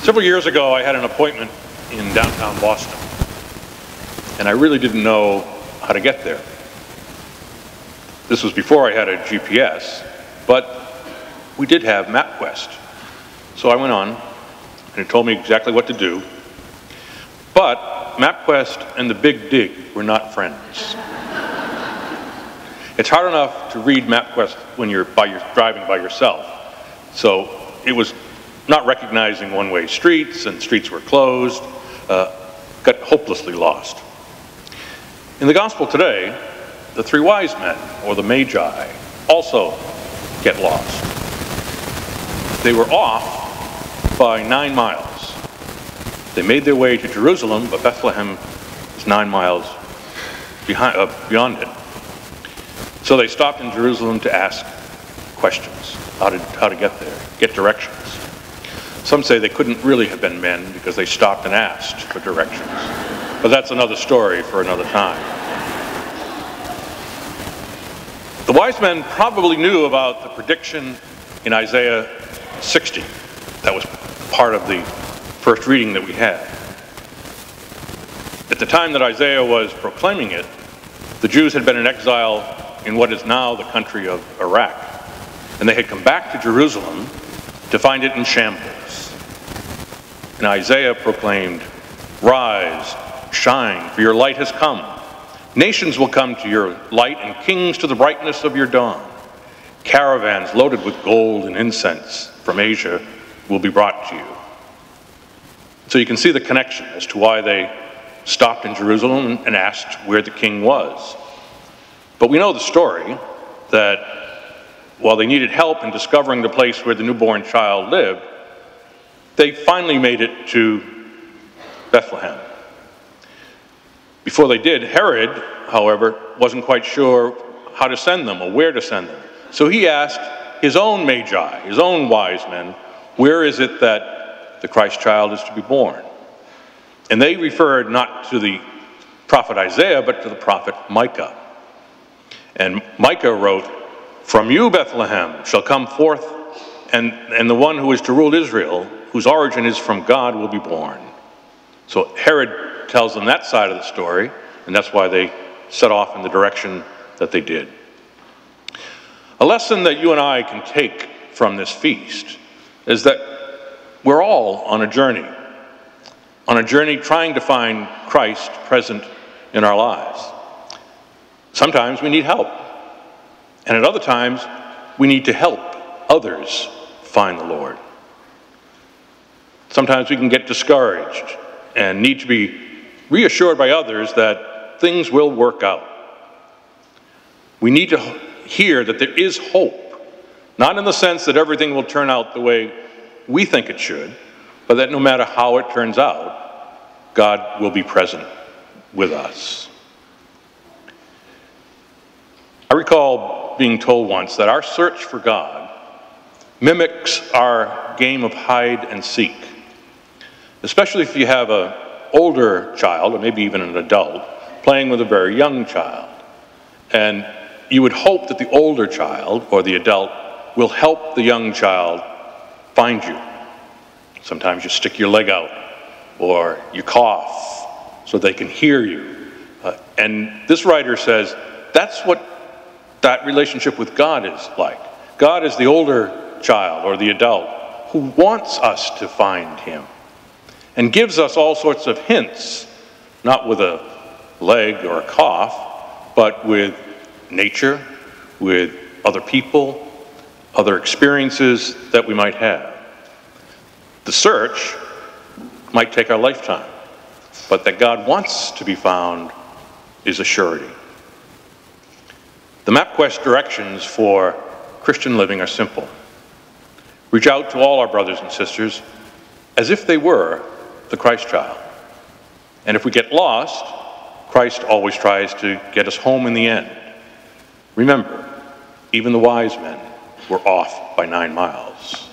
Several years ago, I had an appointment in downtown Boston, and I really didn't know how to get there. This was before I had a GPS, but we did have MapQuest. So I went on, and it told me exactly what to do. But MapQuest and the Big Dig were not friends. It's hard enough to read MapQuest when you're driving by yourself. So it was not recognizing one-way streets, and streets were closed, got hopelessly lost. In the gospel today, the three wise men, or the Magi, also get lost. They were off by 9 miles. They made their way to Jerusalem, but Bethlehem is 9 miles beyond it. So they stopped in Jerusalem to ask questions, how to get there, get directions. Some say they couldn't really have been men because they stopped and asked for directions. But that's another story for another time. The wise men probably knew about the prediction in Isaiah 60. That was part of the first reading that we had. At the time that Isaiah was proclaiming it, the Jews had been in exile in what is now the country of Iraq. And they had come back to Jerusalem to find it in shambles. And Isaiah proclaimed, "Rise, shine, for your light has come. Nations will come to your light, and kings to the brightness of your dawn. Caravans loaded with gold and incense from Asia will be brought to you." So you can see the connection as to why they stopped in Jerusalem and asked where the king was. But we know the story, that while they needed help in discovering the place where the newborn child lived, they finally made it to Bethlehem. Before they did, Herod, however, wasn't quite sure how to send them or where to send them. So he asked his own Magi, his own wise men, where is it that the Christ child is to be born? And they referred not to the prophet Isaiah, but to the prophet Micah. And Micah wrote, "From you, Bethlehem, shall come forth, and the one who is to rule Israel, whose origin is from God, will be born." So Herod tells them that side of the story, and that's why they set off in the direction that they did. A lesson that you and I can take from this feast is that we're all on a journey trying to find Christ present in our lives. Sometimes we need help, and at other times we need to help others find the Lord. Sometimes we can get discouraged and need to be reassured by others that things will work out. We need to hear that there is hope, not in the sense that everything will turn out the way we think it should, but that no matter how it turns out, God will be present with us. I recall being told once that our search for God mimics our game of hide and seek, especially if you have an older child, or maybe even an adult, playing with a very young child. And you would hope that the older child, or the adult, will help the young child find you. Sometimes you stick your leg out, or you cough so they can hear you. And this writer says that's what that relationship with God is like. God is the older child or the adult who wants us to find him and gives us all sorts of hints, not with a leg or a cough, but with nature, with other people, other experiences that we might have. The search might take our lifetime, but that God wants to be found is a surety. The MapQuest directions for Christian living are simple. Reach out to all our brothers and sisters as if they were the Christ child. And if we get lost, Christ always tries to get us home in the end. Remember, even the wise men were off by 9 miles.